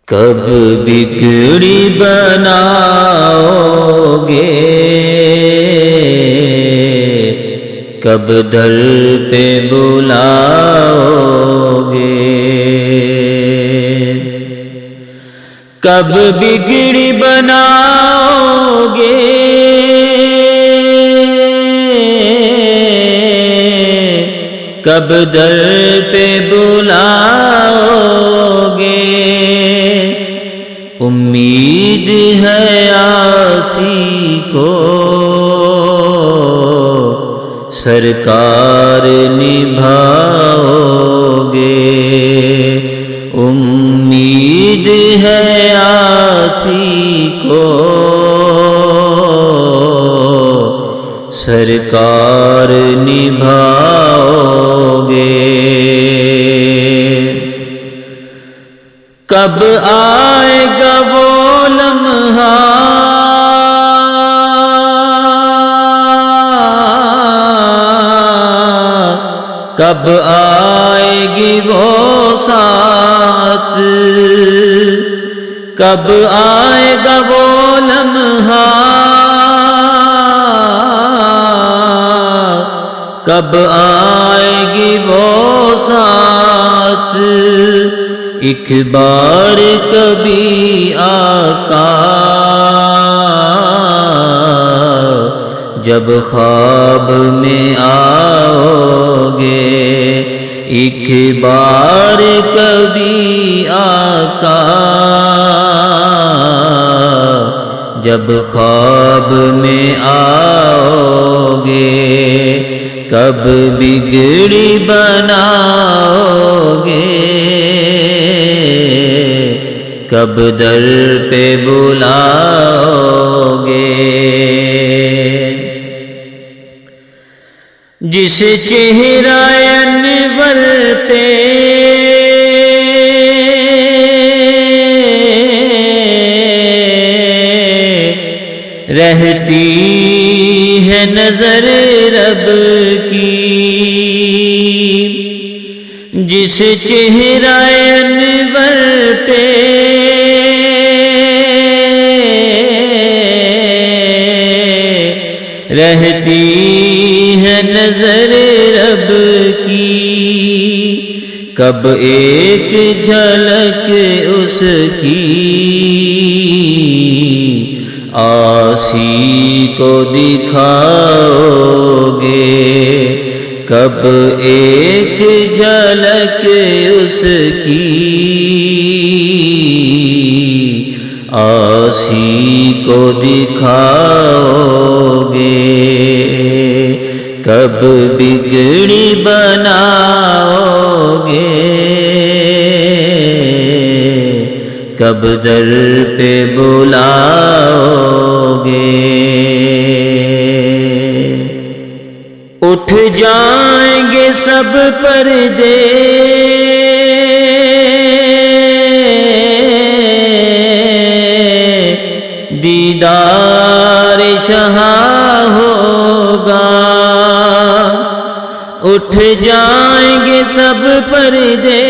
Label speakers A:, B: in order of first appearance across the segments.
A: کب بگڑی بناؤ گے، کب در پہ بلاؤ گے، کب بگڑی بناؤ گے، کب در پہ بلاؤ گے، امید ہے عاصی کو سرکار نبھاؤ گے، امید ہے عاصی کو سرکار نبھاؤ گے، کب آئے گا وہ لمحہ کب آئے گی وہ ساتھ، کب آئے گا وہ لمحہ کب آئے گی وہ ساتھ، ایک بار کبھی آقا جب خواب میں آؤ گے، ایک بار کبھی آقا جب خواب میں آؤ گے، کب بگڑی بناؤ گے، کب در پہ بلاؤ گے، جس چہرہ انور پہ رہتی ہے نظر رب کی، جس چہرہ انور پہ رہتی ہے نظر رب کی، کب ایک جھلک اس کی عاصی کو دکھاؤ گے، کب ایک جھلک اس کی عاصی کو دکھاؤ گے، کب بگڑی بناؤ گے، کب در پہ بلاؤ گے، اٹھ جائیں گے سب پردے دیدار شاہ ہوگا، اٹھ جائیں گے سب پردے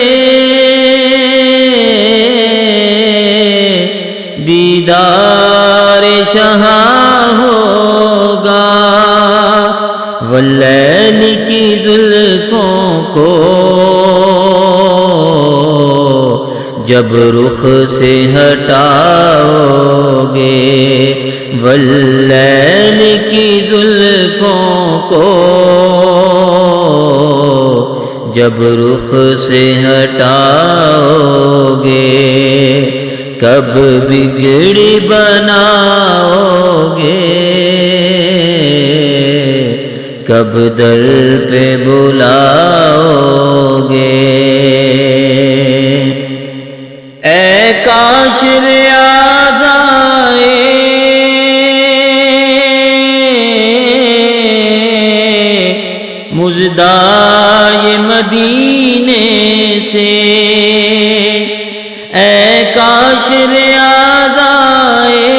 A: دیدار شاہ ہوگا، واللیل کی زلفوں کو جب رخ سے ہٹاؤ گے، واللیل کی زلفوں کو جب رخ سے ہٹاؤ گے، کب بگڑی بناؤ گے، کب در پہ بلاؤ گے، اے کاش ریاض آئے مژدہ مدینے سے، اے کاش ریاض آئے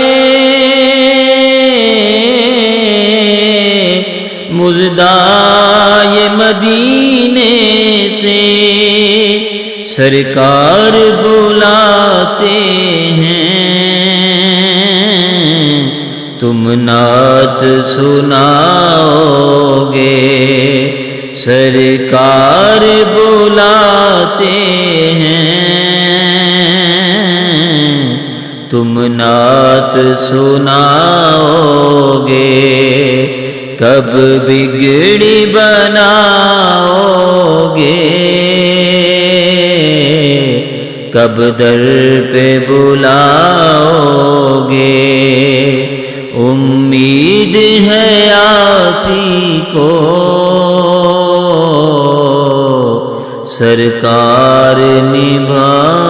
A: مژدہ مدینے سے، سرکار بلاتے تم نعت سناؤ گے، سرکار بلاتے ہیں، تم نعت سناؤ گے، کب بگڑی بناؤ گے، کب در پہ بلاؤ گے، امید ہے عاصی کو سرکار نبھا